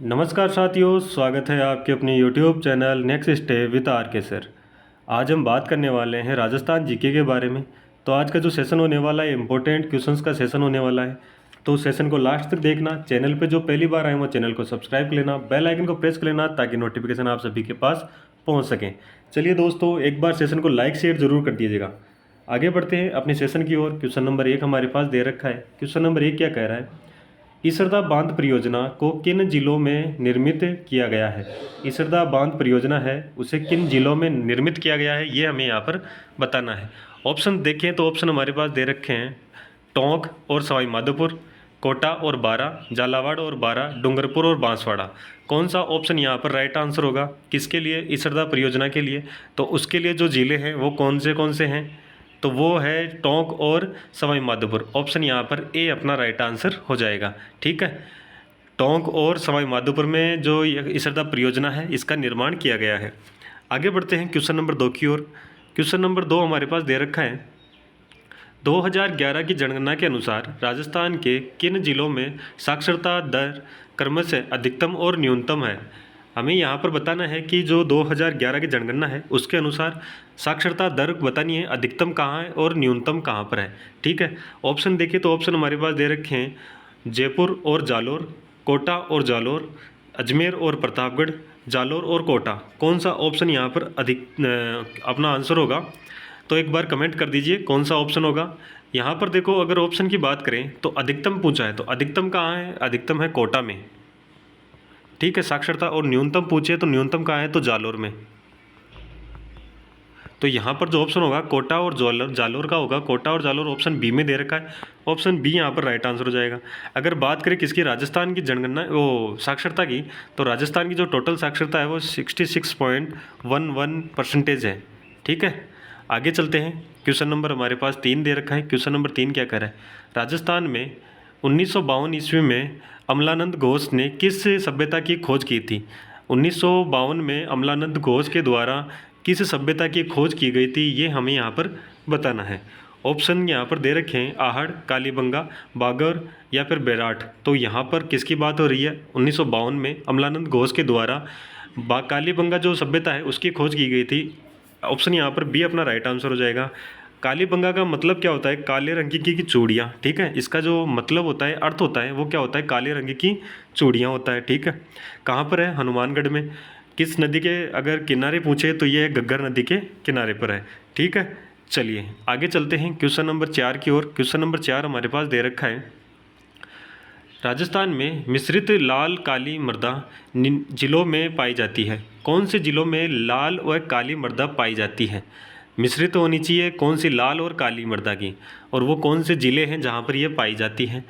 नमस्कार साथियों, स्वागत है आपके अपने YouTube channel next step with R K sir. आज हम बात करने वाले हैं राजस्थान जीके के बारे में। तो आज का जो सेशन होने वाला है इम्पोर्टेंट क्वेश्चंस का सेशन होने वाला है। तो सेशन को लास्ट तक देखना। चैनल पे जो पहली बार आए वो चैनल को सब्सक्राइब कर लेना, बेल आइकन को प्रेस कर लेना ताकि नोटिफिकेशन आप सभी के पास पहुँच सकें। चलिए दोस्तों, एक बार सेशन को लाइक शेयर ज़रूर कर दीजिएगा। आगे बढ़ते हैं अपने सेशन की ओर। क्वेश्चन नंबर 1 हमारे पास दे रखा है। क्वेश्चन नंबर 1 क्या कह रहा है? इसरदा बांध परियोजना को किन जिलों में निर्मित किया गया है? इसरदा बांध परियोजना है उसे किन जिलों में निर्मित किया गया है, ये हमें यहाँ पर बताना है। ऑप्शन देखें तो ऑप्शन हमारे पास दे रखे हैं टोंक और सवाई माधोपुर, कोटा और बारा, झालावाड़ और बारा, डूंगरपुर और बांसवाड़ा। कौन सा ऑप्शन यहाँ पर राइट आंसर होगा? किसके लिए? इसरदा परियोजना के लिए। तो उसके लिए जो ज़िले हैं वो कौन से हैं? तो वो है टोंक और सवाई माधोपुर। ऑप्शन यहाँ पर ए अपना राइट आंसर हो जाएगा। ठीक है, टोंक और सवाई माधोपुर में जो इसरदा परियोजना है इसका निर्माण किया गया है। आगे बढ़ते हैं क्वेश्चन नंबर 2 की ओर। क्वेश्चन नंबर 2 हमारे पास दे रखा है 2011 की जनगणना के अनुसार राजस्थान के किन जिलों में साक्षरता दर क्रमशः अधिकतम और न्यूनतम है? हमें यहाँ पर बताना है कि जो 2011 की जनगणना है उसके अनुसार साक्षरता दर बतानी है, अधिकतम कहाँ है और न्यूनतम कहाँ पर है। ठीक है, ऑप्शन देखिए तो ऑप्शन हमारे पास दे रखे हैं जयपुर और जालोर, कोटा और जालोर, अजमेर और प्रतापगढ़, जालोर और कोटा। कौन सा ऑप्शन यहाँ पर अपना आंसर होगा? तो एक बार कमेंट कर दीजिए कौन सा ऑप्शन होगा। यहाँ पर देखो, अगर ऑप्शन की बात करें तो अधिकतम पूछा है, तो अधिकतम कहाँ है? अधिकतम है कोटा में। ठीक है, साक्षरता और न्यूनतम पूछे तो न्यूनतम कहाँ है? तो जालोर में। तो यहाँ पर जो ऑप्शन होगा कोटा और जालोर का होगा। कोटा और जालोर ऑप्शन बी में दे रखा है। ऑप्शन बी यहाँ पर राइट आंसर हो जाएगा। अगर बात करें किसकी? राजस्थान की जनगणना वो साक्षरता की, तो राजस्थान की जो टोटल साक्षरता है वो 66.11% है। ठीक है, आगे चलते हैं। क्वेश्चन नंबर हमारे पास 3 दे रखा है। क्वेश्चन नंबर 3 क्या कह रहा है? राजस्थान में 1952 ईस्वी में अमलानंद घोष ने किस सभ्यता की खोज की थी? 1952 में अमलानंद घोष के द्वारा किस सभ्यता की खोज की गई थी, ये हमें यहाँ पर बताना है। ऑप्शन यहाँ पर दे रखे हैं आहड़, कालीबंगा, बागर या फिर बेराट। तो यहाँ पर किसकी बात हो रही है? 1952 में अमलानंद घोष के द्वारा कालीबंगा जो सभ्यता है उसकी खोज की गई थी। ऑप्शन यहाँ पर बी अपना राइट आंसर हो जाएगा। कालीबंगा का मतलब क्या होता है? काले रंग की चूड़ियाँ। ठीक है, इसका जो मतलब होता है, अर्थ होता है, वो क्या होता है? काले रंग की चूड़ियाँ होता है। ठीक है, कहाँ पर है? हनुमानगढ़ में। किस नदी के अगर किनारे पूछे तो ये घग्गर नदी के किनारे पर है। ठीक है, चलिए आगे चलते हैं क्वेश्चन नंबर 4 की ओर। क्वेश्चन नंबर 4 हमारे पास दे रखा है राजस्थान में मिश्रित लाल काली मृदा जिलों में पाई जाती है। कौन से जिलों में लाल व काली मृदा पाई जाती है? मिश्रित होनी चाहिए कौन सी? लाल और काली मृदा की। और वो कौन से ज़िले हैं जहाँ पर ये पाई जाती हैं?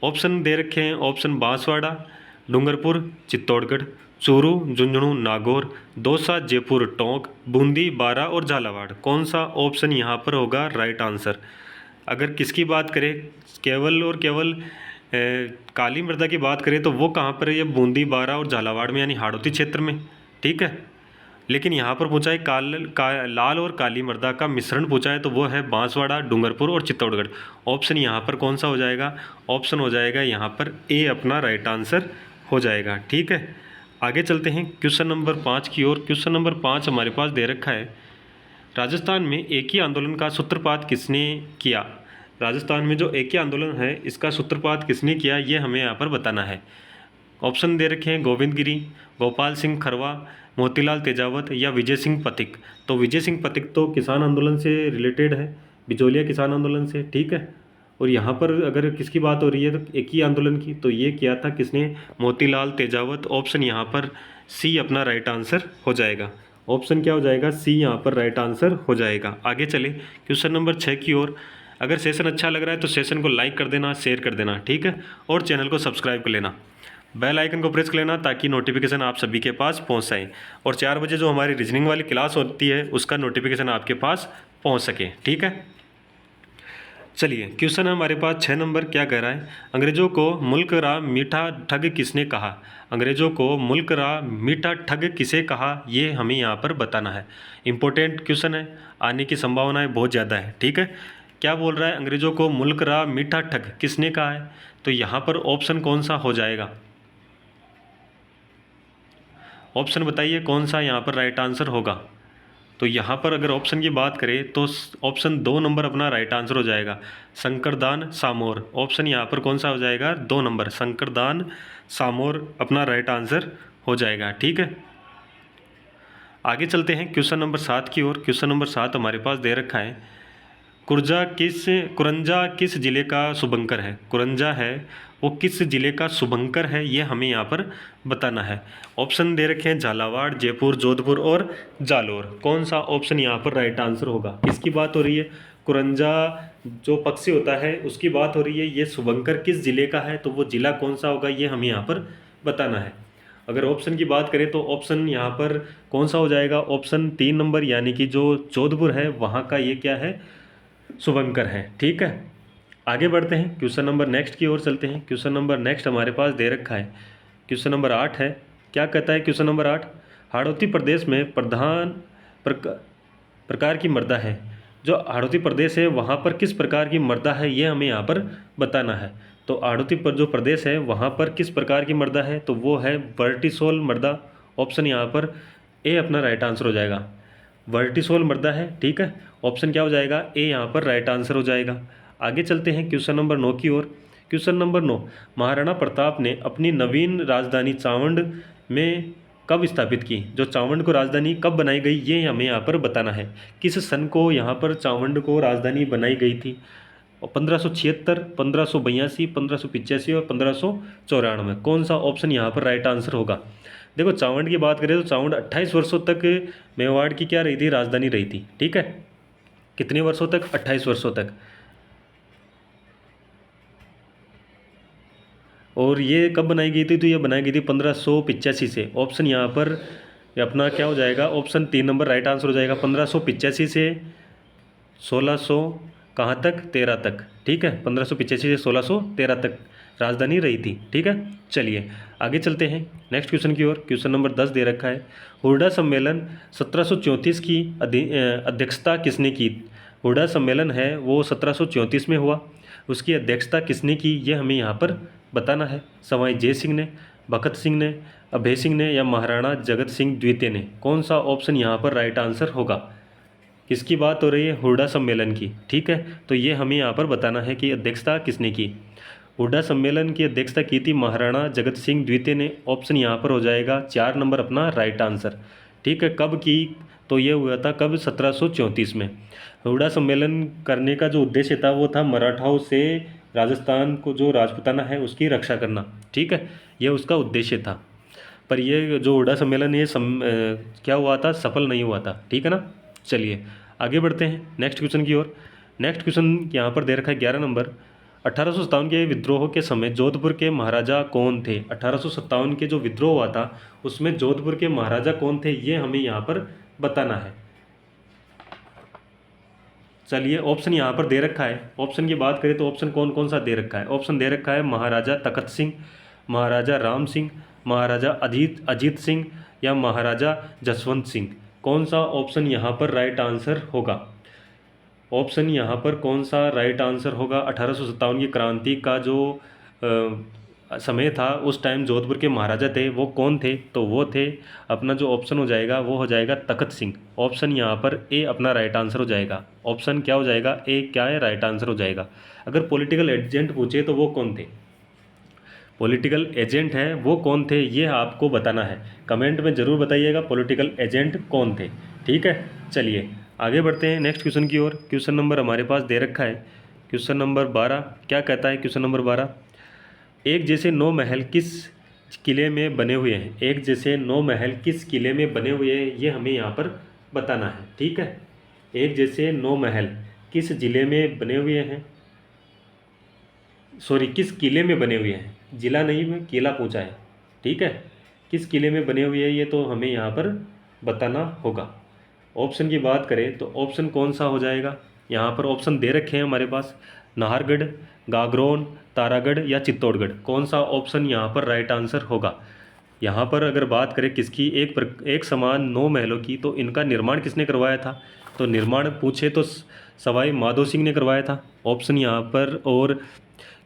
ऑप्शन दे रखे हैं। ऑप्शन बांसवाड़ा, डूंगरपुर, चित्तौड़गढ़, चूरू, झुंझुनू, नागौर, दौसा, जयपुर, टोंक, बूंदी, बारा और झालावाड़। कौन सा ऑप्शन यहाँ पर होगा राइट आंसर? अगर किसकी बात करें, केवल और केवल काली मृदा की बात करें तो वो कहाँ पर है? ये बूंदी, बारा और झालावाड़ में, यानी हाड़ौती क्षेत्र में। ठीक है, लेकिन यहाँ पर पूछा है लाल और काली मृदा का मिश्रण पूछा है, तो वो है बांसवाड़ा, डूंगरपुर और चित्तौड़गढ़। ऑप्शन यहाँ पर कौन सा हो जाएगा? ऑप्शन हो जाएगा यहाँ पर ए अपना राइट आंसर हो जाएगा। ठीक है, आगे चलते हैं क्वेश्चन नंबर 5 की ओर। क्वेश्चन नंबर 5 हमारे पास दे रखा है राजस्थान में एक ही आंदोलन का सूत्रपात किसने किया? राजस्थान में जो एक ही आंदोलन है इसका सूत्रपात किसने किया, ये हमें यहाँ पर बताना है। ऑप्शन दे रखे हैं गोविंद गिरी, गोपाल सिंह खरवा, मोतीलाल तेजावत या विजय सिंह पथिक। तो विजय सिंह पथिक तो किसान आंदोलन से रिलेटेड है, बिजोलिया किसान आंदोलन से। ठीक है, और यहाँ पर अगर किसकी बात हो रही है तो एक ही आंदोलन की, तो ये किया था किसने? मोतीलाल तेजावत। ऑप्शन यहाँ पर सी अपना राइट आंसर हो जाएगा। ऑप्शन क्या हो जाएगा? सी यहाँ पर राइट आंसर हो जाएगा। आगे चले क्वेश्चन नंबर 6 की ओर। अगर सेशन अच्छा लग रहा है तो सेशन को लाइक कर देना, शेयर कर देना। ठीक है, और चैनल को सब्सक्राइब कर लेना, बेल आइकन को प्रेस कर लेना ताकि नोटिफिकेशन आप सभी के पास पहुंच जाए। और 4 बजे जो हमारी रीजनिंग वाली क्लास होती है उसका नोटिफिकेशन आपके पास पहुंच सके। ठीक है, चलिए क्वेश्चन है हमारे पास 6 नंबर। क्या कह रहा है? अंग्रेजों को मुल्क रा मीठा ठग किसने कहा? अंग्रेजों को मुल्क रा मीठा ठग किसे कहा, ये हमें यहाँ पर बताना है। इंपॉर्टेंट क्वेश्चन है, आने की संभावनाएं बहुत ज़्यादा है। ठीक है, क्या बोल रहा है? अंग्रेजों को मुल्क रा मीठा ठग किसने कहा है? तो यहाँ पर ऑप्शन कौन सा हो जाएगा? ऑप्शन बताइए कौन सा यहाँ पर राइट आंसर होगा। तो यहाँ पर अगर ऑप्शन की बात करें तो ऑप्शन 2 नंबर अपना राइट आंसर हो जाएगा, शंकरदान सामोर। ऑप्शन यहाँ पर कौन सा हो जाएगा, 2 नंबर शंकरदान सामोर अपना राइट आंसर हो जाएगा। ठीक है, आगे चलते हैं क्वेश्चन नंबर 7 की ओर। क्वेश्चन नंबर 7 हमारे पास दे रखा है, कुरंजा किस जिले का शुभंकर है। कुरंजा है वो किस जिले का शुभंकर है, ये हमें यहाँ पर बताना है। ऑप्शन दे रखे हैं झालावाड़, जयपुर, जोधपुर और जालोर। कौन सा ऑप्शन यहाँ पर राइट आंसर होगा। किसकी बात हो रही है, कुरंजा जो पक्षी होता है उसकी बात हो रही है। ये शुभंकर किस जिले का है, तो वो जिला कौन सा होगा, ये हमें यहाँ पर बताना है। अगर ऑप्शन की बात करें तो ऑप्शन यहाँ पर कौन सा हो जाएगा, ऑप्शन 3 नंबर, यानी कि जो जोधपुर है वहाँ का ये क्या है, शुभंकर है। ठीक है, आगे बढ़ते हैं क्वेश्चन नंबर नेक्स्ट की ओर चलते हैं। क्वेश्चन नंबर नेक्स्ट हमारे पास दे रखा है, क्वेश्चन नंबर 8 है। क्या कहता है क्वेश्चन नंबर 8, हाड़ौती प्रदेश में प्रधान प्रकार की मृदा है। जो हाड़ौती प्रदेश है वहाँ पर किस प्रकार की मृदा है, ये हमें यहाँ पर बताना है। तो हाड़ौती पर जो प्रदेश है वहाँ पर किस प्रकार की मृदा है, तो वो है वर्टिसोल मृदा। ऑप्शन यहाँ पर ए अपना राइट आंसर हो जाएगा, वर्टिसोल मृदा है। ठीक है, ऑप्शन क्या हो जाएगा, ए यहाँ पर राइट आंसर हो जाएगा। आगे चलते हैं क्वेश्चन नंबर 9 की ओर। क्वेश्चन नंबर 9, महाराणा प्रताप ने अपनी नवीन राजधानी चावंड में कब स्थापित की। जो चावंड को राजधानी कब बनाई गई, ये हमें यहाँ पर बताना है। किस सन को यहाँ पर चावंड को राजधानी बनाई गई थी। 1576, 1582, 1585 और 1594। कौन सा ऑप्शन यहाँ पर राइट आंसर होगा। देखो चावंड की बात करें तो चावंड 28 वर्षों तक मेवाड़ की क्या रही थी, राजधानी रही थी। ठीक है, कितने वर्षों तक, 28 वर्षों तक। और ये कब बनाई गई थी, तो ये बनाई गई थी 1585 से। ऑप्शन यहाँ पर अपना क्या हो जाएगा, ऑप्शन 3 नंबर राइट आंसर हो जाएगा। 1585 से 1600 कहाँ तक, 13 तक। ठीक है, 1585 से 1613 तक राजधानी रही थी। ठीक है, चलिए आगे चलते हैं नेक्स्ट क्वेश्चन की ओर। क्वेश्चन नंबर 10 दे रखा है, हुर्डा सम्मेलन 1734 की अध्यक्षता किसने की। हुर्डा सम्मेलन है वो 1734 में हुआ, उसकी अध्यक्षता किसने की, ये हमें यहाँ पर बताना है। सवाई जय सिंह ने, भगत सिंह ने, अभय सिंह ने या महाराणा जगत सिंह द्वितीय ने। कौन सा ऑप्शन यहाँ पर राइट आंसर होगा। किसकी बात हो रही है, हुर्डा सम्मेलन की। ठीक है, तो ये हमें यहाँ पर बताना है कि अध्यक्षता किसने की। हुर्डा सम्मेलन की अध्यक्षता की थी महाराणा जगत सिंह द्वितीय ने। ऑप्शन यहाँ पर हो जाएगा 4 नंबर अपना राइट आंसर। ठीक है, कब की, तो ये हुआ था कब, 1734 में। हुर्डा सम्मेलन करने का जो उद्देश्य था वो था मराठाओं से राजस्थान को जो राजपूताना है उसकी रक्षा करना। ठीक है, यह उसका उद्देश्य था। पर ये जो हुर्डा सम्मेलन ये क्या हुआ था, सफल नहीं हुआ था। ठीक है ना, चलिए आगे बढ़ते हैं नेक्स्ट क्वेश्चन की ओर। नेक्स्ट क्वेश्चन यहाँ पर दे रखा है 11 नंबर, 1857 के विद्रोह के समय जोधपुर के महाराजा कौन थे। 1857 के जो विद्रोह हुआ था उसमें जोधपुर के महाराजा कौन थे, ये हमें यहाँ पर बताना है। चलिए ऑप्शन यहाँ पर दे रखा है। ऑप्शन की बात करें तो ऑप्शन कौन कौन सा दे रखा है। ऑप्शन दे रखा है महाराजा तखत सिंह, महाराजा राम सिंह, महाराजा अजीत सिंह या महाराजा जसवंत सिंह। कौन सा ऑप्शन यहाँ पर राइट आंसर होगा। ऑप्शन यहाँ पर कौन सा राइट आंसर होगा। 1857 की क्रांति का जो समय था उस टाइम जोधपुर के महाराजा थे वो कौन थे, तो वो थे अपना जो ऑप्शन हो जाएगा वो हो जाएगा तखत सिंह। ऑप्शन यहाँ पर ए अपना राइट आंसर हो जाएगा। ऑप्शन क्या हो जाएगा, ए क्या है, राइट आंसर हो जाएगा। अगर पॉलिटिकल एजेंट पूछे तो वो कौन थे, पॉलिटिकल एजेंट है वो कौन थे, ये आपको बताना है। कमेंट में ज़रूर बताइएगा पॉलिटिकल एजेंट कौन थे। ठीक है, चलिए आगे बढ़ते हैं नेक्स्ट क्वेश्चन की ओर। क्वेश्चन नंबर हमारे पास दे रखा है क्वेश्चन नंबर 12। क्या कहता है क्वेश्चन नंबर 12, एक जैसे 9 महल किस किले में बने हुए हैं। एक जैसे 9 महल किस किले में बने हुए हैं, ये हमें यहाँ पर बताना है। ठीक है, एक जैसे 9 महल किस जिले में बने हुए हैं, सॉरी किस किले में बने हुए हैं, जिला नहीं में किला पूछा है। ठीक है, किस किले में बने हुए हैं ये तो हमें यहाँ पर बताना होगा। ऑप्शन की बात करें तो ऑप्शन कौन सा हो जाएगा, यहाँ पर ऑप्शन दे रखे हैं हमारे पास, नाहरगढ़, गागरोन, तारागढ़ या चित्तौड़गढ़। कौन सा ऑप्शन यहाँ पर राइट आंसर होगा। यहाँ पर अगर बात करें किसकी, एक समान 9 महलों की, तो इनका निर्माण किसने करवाया था, तो निर्माण पूछे तो सवाई माधो सिंह ने करवाया था। ऑप्शन यहाँ पर, और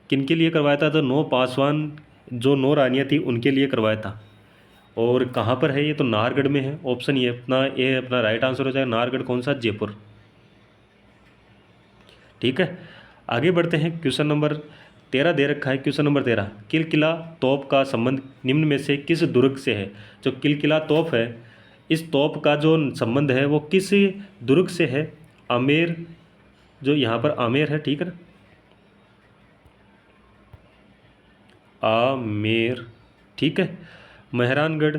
किन के लिए करवाया था, तो 9 पासवान जो 9 रानियाँ थी उनके लिए करवाया था। और कहाँ पर है ये, तो नाहरगढ़ में है। ऑप्शन ये अपना राइट आंसर हो जाएगा। नाहरगढ़ कौन सा, जयपुर। ठीक है, आगे बढ़ते हैं। क्वेश्चन नंबर 13 दे रखा है। क्वेश्चन नंबर 13, किलकिला तोप का संबंध निम्न में से किस दुर्ग से है। जो किलकिला तोप है, इस तोप का जो संबंध है वो किस दुर्ग से है। आमेर, जो यहाँ पर आमेर है, ठीक है ना, आमेर, ठीक है। मेहरानगढ़,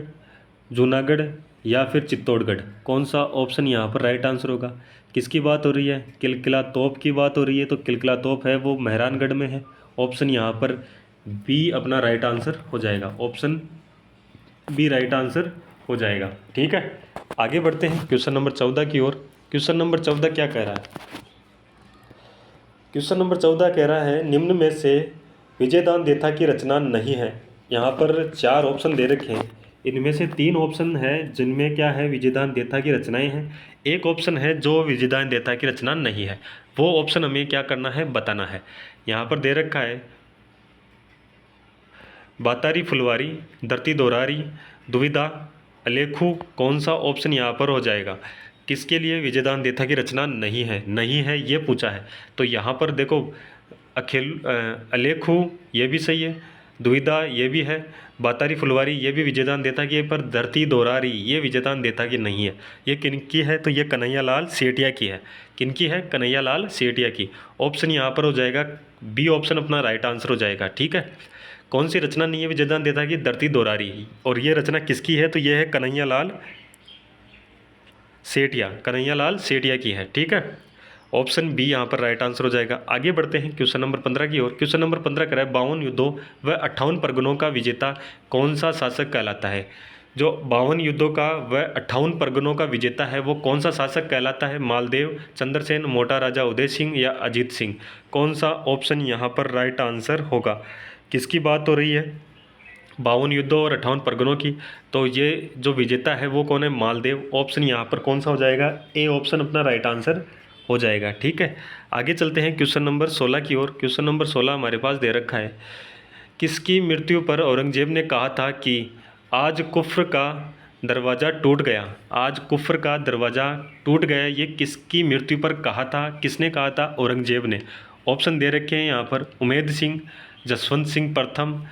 जूनागढ़ या फिर चित्तौड़गढ़, कौन सा ऑप्शन यहाँ पर राइट आंसर होगा। किसकी बात हो रही है, किलकिला तोप की बात हो रही है, तो किलकिला तोप है वो मेहरानगढ़ में है। ऑप्शन यहाँ पर बी अपना राइट आंसर हो जाएगा। ऑप्शन बी राइट आंसर हो जाएगा। ठीक है, आगे बढ़ते हैं क्वेश्चन नंबर 14 की ओर। क्वेश्चन नंबर 14 क्या कह रहा है। क्वेश्चन नंबर 14 कह रहा है, निम्न में से विजयदान देथा की रचना नहीं है। यहाँ पर 4 ऑप्शन दे रखे हैं, इनमें से 3 ऑप्शन है जिनमें क्या है, विजयदान देथा की रचनाएं हैं। एक ऑप्शन है जो विजयदान देथा की रचना नहीं है, वो ऑप्शन हमें क्या करना है, बताना है। यहाँ पर दे रखा है, बातारी फुलवारी, धरती दोरारी, दुविधा, अलेखू, कौन सा ऑप्शन यहाँ पर हो जाएगा। किसके लिए विजयदान देथा की रचना नहीं है, नहीं है ये पूछा है। तो यहाँ पर देखो, अलेखू ये भी सही है, दुविधा ये भी है, बातारी फुलवारी ये भी विजयदान देथा की है, पर धरती दोरारी ये विजयदान देथा की नहीं है। ये किनकी है, तो ये कन्हैयालाल सेठिया की है। किनकी है, कन्हैयालाल सेठिया की। ऑप्शन यहाँ पर हो जाएगा बी ऑप्शन अपना राइट आंसर हो जाएगा। ठीक है, कौन सी रचना नहीं है विजयदान देथा की, धरती दोरारी। और ये रचना किसकी है, तो ये है कन्हैयालाल सेठिया, कन्हैयालाल सेठिया की है। ठीक है, ऑप्शन बी यहाँ पर राइट आंसर हो जाएगा। आगे बढ़ते हैं क्वेश्चन नंबर 15 की ओर। क्वेश्चन नंबर 15 कह रहा है, 52 युद्धों व 58 परगनों का विजेता कौन सा शासक कहलाता है। जो 52 युद्धों का व 58 परगनों का विजेता है वो कौन सा शासक कहलाता है। मालदेव, चंद्रसेन, मोटा राजा उदय सिंह या अजीत सिंह, कौन सा ऑप्शन यहाँ पर राइट आंसर होगा। किसकी बात हो रही है, 52 युद्धों और 58 परगनों की। तो ये जो विजेता है वो कौन है, मालदेव। ऑप्शन यहाँ पर कौन सा हो जाएगा, ए ऑप्शन अपना राइट आंसर हो जाएगा। ठीक है, आगे चलते हैं क्वेश्चन नंबर 16 की ओर। क्वेश्चन नंबर 16 हमारे पास दे रखा है, किसकी मृत्यु पर औरंगजेब ने कहा था कि आज कुफ्र का दरवाज़ा टूट गया। आज कुफ्र का दरवाज़ा टूट गया, ये किसकी मृत्यु पर कहा था, किसने कहा था, औरंगजेब ने। ऑप्शन दे रखे हैं यहाँ पर, उमेद सिंह, जसवंत सिंह प्रथम,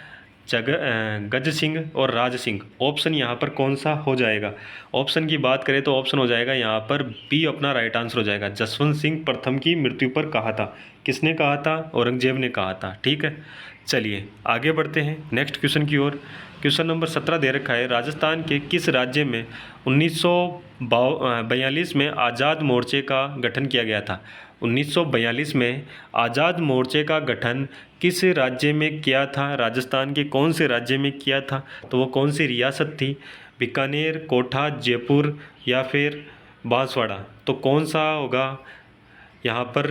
गज सिंह और राज सिंह। ऑप्शन यहाँ पर कौन सा हो जाएगा। ऑप्शन की बात करें तो ऑप्शन हो जाएगा यहाँ पर बी अपना राइट आंसर हो जाएगा। जसवंत सिंह प्रथम की मृत्यु पर कहा था। किसने कहा था, औरंगजेब ने कहा था। ठीक है, चलिए आगे बढ़ते हैं नेक्स्ट क्वेश्चन की ओर। क्वेश्चन नंबर 17 दे रखा है, राजस्थान के किस राज्य में 1942 में आज़ाद मोर्चे का गठन किया गया था। 1942 में आज़ाद मोर्चे का गठन किस राज्य में किया था, राजस्थान के कौन से राज्य में किया था। तो वो कौन सी रियासत थी, बीकानेर, कोठा, जयपुर या फिर बांसवाड़ा। तो कौन सा होगा यहाँ पर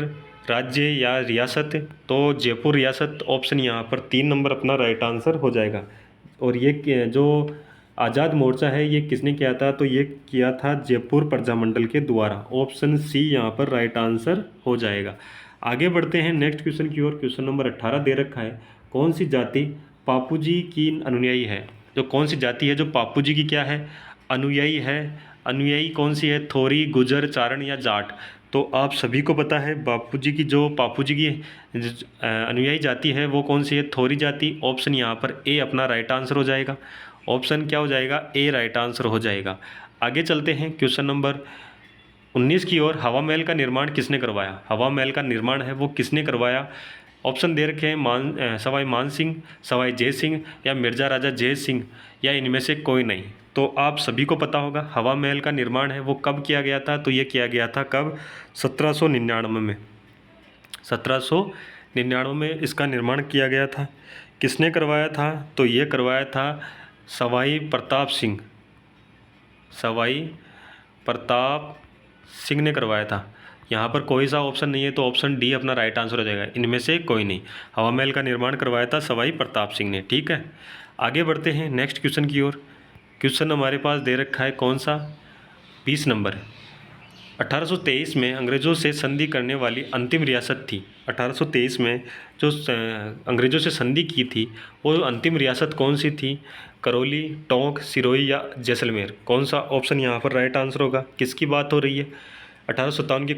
राज्य या रियासत, तो जयपुर रियासत। ऑप्शन यहाँ पर 3 नंबर अपना राइट आंसर हो जाएगा। और ये जो आज़ाद मोर्चा है ये किसने किया था, तो ये किया था जयपुर प्रजामंडल के द्वारा। ऑप्शन सी यहाँ पर राइट आंसर हो जाएगा। आगे बढ़ते हैं नेक्स्ट क्वेश्चन की ओर। क्वेश्चन नंबर 18 दे रखा है, कौन सी जाति पापू जी की अनुयायी है। जो कौन सी जाति है जो पापू जी की क्या है, अनुयायी है। अनुयायी कौन सी है, थोरी, गुजर, चारण या जाट। तो आप सभी को पता है पापू जी की अनुयायी जाति है वो कौन सी है, थोरी जाति। ऑप्शन यहाँ पर ए अपना राइट आंसर हो जाएगा। ऑप्शन क्या हो जाएगा, ए राइट आंसर हो जाएगा। आगे चलते हैं क्वेश्चन नंबर 19 की ओर। हवा महल का निर्माण किसने करवाया। हवा महल का निर्माण है वो किसने करवाया। ऑप्शन दे रखे हैं, सवाई मान सिंह, सवाई जय सिंह या मिर्जा राजा जय सिंह या इनमें से कोई नहीं। तो आप सभी को पता होगा हवा महल का निर्माण है वो कब किया गया था, तो ये किया गया था कब, 1799 में। 1799 में इसका निर्माण किया गया था। किसने करवाया था, तो ये करवाया था सवाई प्रताप सिंह। सवाई प्रताप सिंह ने करवाया था। यहाँ पर कोई सा ऑप्शन नहीं है तो ऑप्शन डी अपना राइट आंसर हो जाएगा, इनमें से कोई नहीं। हवा महल का निर्माण करवाया था सवाई प्रताप सिंह ने। ठीक है, आगे बढ़ते हैं नेक्स्ट क्वेश्चन की ओर। क्वेश्चन हमारे पास दे रखा है कौन सा, 20 नंबर है। 1823 में अंग्रेज़ों से संधि करने वाली अंतिम रियासत थी। 1823 में जो अंग्रेज़ों से संधि की थी वो अंतिम रियासत कौन सी थी? करौली, टोंक, सिरोही या जैसलमेर? कौन सा ऑप्शन यहाँ पर राइट आंसर होगा? किसकी बात हो रही है? 1857 की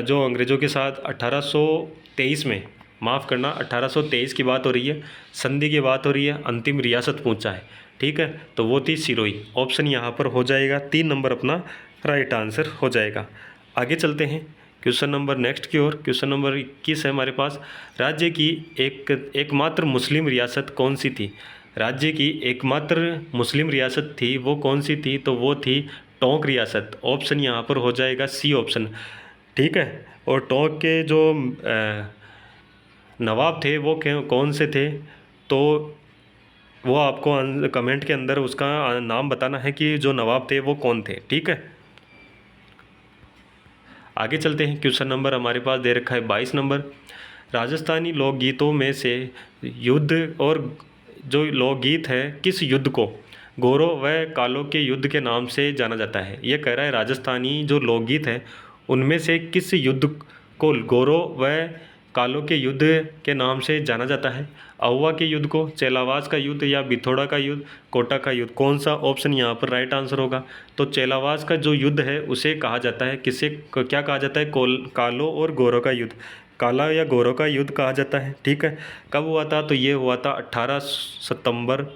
जो अंग्रेज़ों के साथ 1823 में, माफ़ करना, 1823 की बात हो रही है, संधि की बात हो रही है, अंतिम रियासत पूछा है, ठीक है, तो वो थी सिरोही। ऑप्शन यहाँ पर हो जाएगा 3 नंबर अपना राइट आंसर हो जाएगा। आगे चलते हैं क्वेश्चन नंबर नेक्स्ट की ओर। क्वेश्चन नंबर 21 है हमारे पास। राज्य की एकमात्र मुस्लिम रियासत कौन सी थी? राज्य की एकमात्र मुस्लिम रियासत थी वो कौन सी थी? तो वो थी टोंक रियासत। ऑप्शन यहाँ पर हो जाएगा सी ऑप्शन, ठीक है। और टोंक के जो नवाब थे वो कौन से थे? तो वो आपको कमेंट के अंदर उसका नाम बताना है कि जो नवाब थे वो कौन थे, ठीक है। आगे चलते हैं। क्वेश्चन नंबर हमारे पास दे रखा है 22 नंबर। राजस्थानी लोकगीतों में से युद्ध और जो लोकगीत है किस युद्ध को गौरों व कालों के युद्ध के नाम से जाना जाता है? ये कह रहा है राजस्थानी जो लोकगीत है उनमें से किस युद्ध को गौरों व कालों के युद्ध के नाम से जाना जाता है? अहुआ के युद्ध को, चेलावास का युद्ध या बिथोड़ा का युद्ध, कोटा का युद्ध? कौन सा ऑप्शन यहाँ पर राइट आंसर होगा? तो चेलावास का जो युद्ध है उसे कहा जाता है, किसे क्या कहा जाता है? कालों और गौरों का युद्ध, काला या गौरों का युद्ध कहा जाता है, ठीक है। कब हुआ था? तो ये हुआ था 18 सितंबर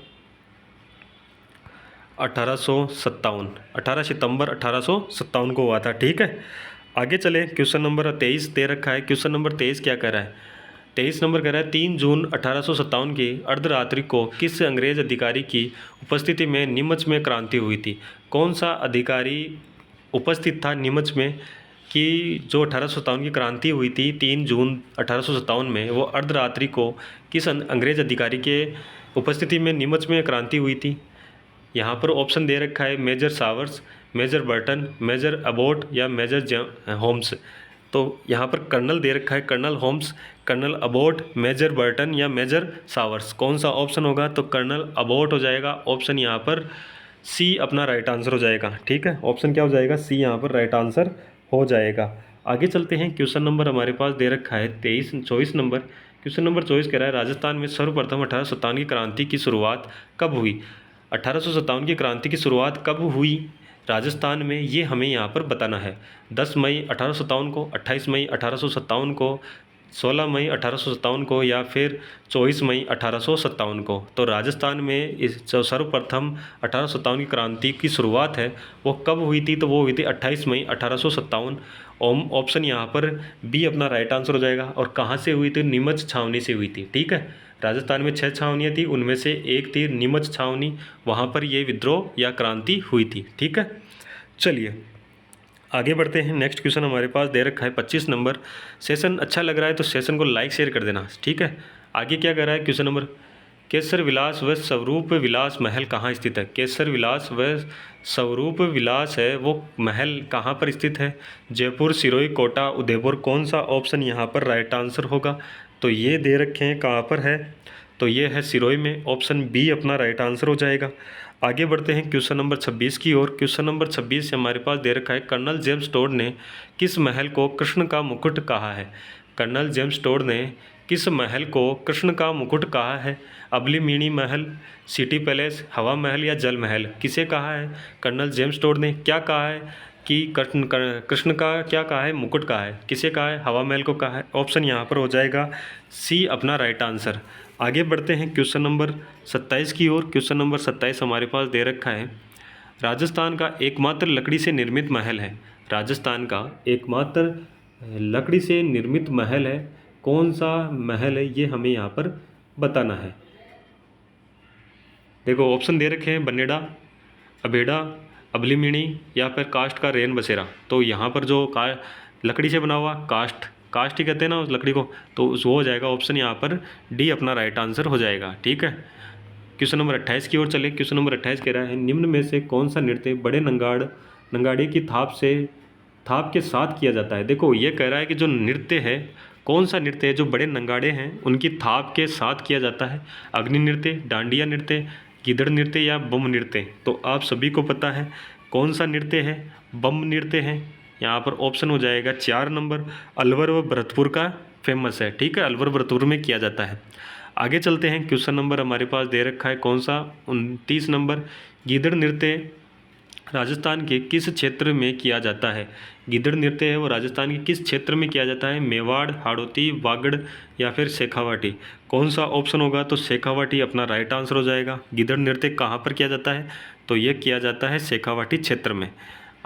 1857 को हुआ था, ठीक है। आगे चले। क्वेश्चन नंबर 23 दे रखा है। क्वेश्चन नंबर 23 क्या कह रहा है? 23 नंबर कह रहा है 3 जून 1857 की अर्धरात्रि को किस अंग्रेज अधिकारी की उपस्थिति में नीमच में क्रांति हुई थी? कौन सा अधिकारी उपस्थित था नीमच में कि जो 1857 की क्रांति हुई थी 3 जून 1857 में, वो अर्धरात्रि को किस अंग्रेज अधिकारी के उपस्थिति में नीमच में क्रांति हुई थी? यहाँ पर ऑप्शन दे रखा है major Sowers, major Burton, major Abbott या मेजर होम्स। तो यहाँ पर कर्नल दे रखा है, colonel Holmes, colonel Abbott, major Burton या मेजर सावर्स? कौन सा ऑप्शन होगा? तो कर्नल अबोट हो जाएगा। ऑप्शन यहाँ पर सी अपना राइट आंसर हो जाएगा, ठीक है। ऑप्शन क्या हो जाएगा? सी यहाँ पर राइट आंसर हो जाएगा। आगे चलते हैं। क्वेश्चन नंबर हमारे पास दे रखा है 24 नंबर। क्वेश्चन नंबर 24 कह रहा है राजस्थान में सर्वप्रथम 1857 की क्रांति की शुरुआत कब हुई? 1857 की क्रांति की शुरुआत कब हुई राजस्थान में, ये हमें यहाँ पर बताना है। 10 मई 1857 को, 28 मई 1857 को, 16 मई 1857 को या फिर 24 मई 1857 को? तो राजस्थान में इस जो सर्वप्रथम 1857 की क्रांति की शुरुआत है वो कब हुई थी? तो वो हुई थी 28 मई 1857। ऑप्शन यहाँ पर बी अपना राइट आंसर हो जाएगा। और कहाँ से हुई थी? नीमच छावनी से हुई थी, ठीक है। राजस्थान में 6 छावनियाँ थी, उनमें से एक थी नीमच छावनी, वहाँ पर ये विद्रोह या क्रांति हुई थी, ठीक है। चलिए आगे बढ़ते हैं। नेक्स्ट क्वेश्चन हमारे पास दे रखा है 25 नंबर। सेशन अच्छा लग रहा है तो सेशन को लाइक शेयर कर देना, ठीक है। आगे क्या कर रहा है क्वेश्चन नंबर? केसर विलास व स्वरूप विलास महल कहाँ स्थित है? केसर विलास व स्वरूप विलास है वो महल कहाँ पर स्थित है? जयपुर, सिरोही, कोटा, उदयपुर? कौन सा ऑप्शन यहाँ पर राइट आंसर होगा? तो ये दे रखे हैं कहाँ पर है? तो ये है सिरोही में। ऑप्शन बी अपना राइट आंसर हो जाएगा। आगे बढ़ते हैं क्वेश्चन नंबर 26 की ओर। क्वेश्चन नंबर 26 से हमारे पास दे रखा है कर्नल जेम्स टोड ने किस महल को कृष्ण का मुकुट कहा है? कर्नल जेम्स टोड ने किस महल को कृष्ण का मुकुट कहा है? अबलीमीणी महल, सिटी पैलेस, हवा महल या जल महल? किसे कहा है? कर्नल जेम्स टोड ने क्या कहा है कि कृष्ण का क्या कहा है? मुकुट कहा है। किसे कहा है? हवा महल को कहा है। ऑप्शन यहाँ पर हो जाएगा सी अपना राइट आंसर। आगे बढ़ते हैं क्वेश्चन नंबर 27 की ओर। क्वेश्चन नंबर 27 हमारे पास दे रखा है राजस्थान का एकमात्र लकड़ी से निर्मित महल है। राजस्थान का एकमात्र लकड़ी से निर्मित महल है, कौन सा महल है? ये हमें यहाँ पर बताना है। देखो ऑप्शन दे रखे हैं बनेड़ा, अबेड़ा, अबलीमीणी या फिर कास्ट का रेन बसेरा। तो यहाँ पर जो लकड़ी से बना हुआ कास्ट ही कहते हैं ना उस लकड़ी को, तो वो हो जाएगा ऑप्शन यहाँ पर डी अपना राइट आंसर हो जाएगा, ठीक है। क्वेश्चन नंबर 28 की ओर चले। क्वेश्चन नंबर 28 कह रहा है निम्न में से कौन सा नृत्य बड़े नंगाड़े की थाप के साथ किया जाता है? देखो ये कह रहा है कि जो नृत्य है, कौन सा नृत्य है जो बड़े नंगाड़े हैं उनकी थाप के साथ किया जाता है? अग्नि नृत्य, डांडिया नृत्य, गिदड़ नृत्य या बम नृत्य? तो आप सभी को पता है कौन सा नृत्य है? बम नृत्य है, यहाँ पर ऑप्शन हो जाएगा 4 नंबर, अलवर व भरतपुर का फेमस है। ठीक है, अलवर भरतपुर में किया जाता है। आगे चलते हैं, क्वेश्चन नंबर हमारे पास दे रखा है कौन सा, 29 नंबर, गीदड़ नृत्य राजस्थान के किस क्षेत्र में किया जाता है। गीदड़ नृत्य है वो राजस्थान के किस क्षेत्र में किया जाता है, मेवाड़, हाड़ौती, वागड़ या फिर शेखावाटी। कौन सा ऑप्शन होगा, तो शेखावाटी अपना राइट आंसर हो जाएगा। गीदड़ नृत्य कहाँ पर किया जाता है, तो ये किया जाता है शेखावाटी क्षेत्र में।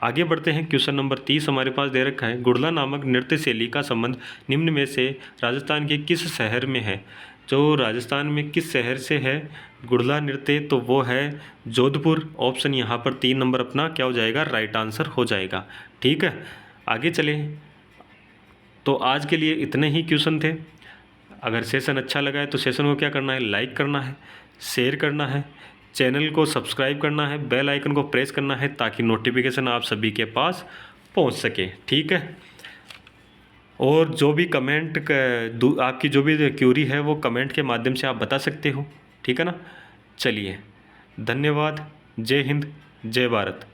आगे बढ़ते हैं, क्वेश्चन नंबर 30 हमारे पास दे रखा है, गुड़ला नामक नृत्य शैली का संबंध निम्न में से राजस्थान के किस शहर में है। जो राजस्थान में किस शहर से है गुड़ला नृत्य, तो वो है जोधपुर। ऑप्शन यहाँ पर 3 नंबर अपना क्या हो जाएगा, राइट आंसर हो जाएगा। ठीक है, आगे चलें। तो आज के लिए इतने ही क्वेश्चन थे। अगर सेशन अच्छा लगा है तो सेशन को क्या करना है, लाइक करना है, शेयर करना है, चैनल को सब्सक्राइब करना है, बेल आइकन को प्रेस करना है ताकि नोटिफिकेशन आप सभी के पास पहुंच सके। ठीक है, और जो भी कमेंट आपकी जो भी क्यूरी है वो कमेंट के माध्यम से आप बता सकते हो। ठीक है ना, चलिए, धन्यवाद। जय हिंद, जय भारत।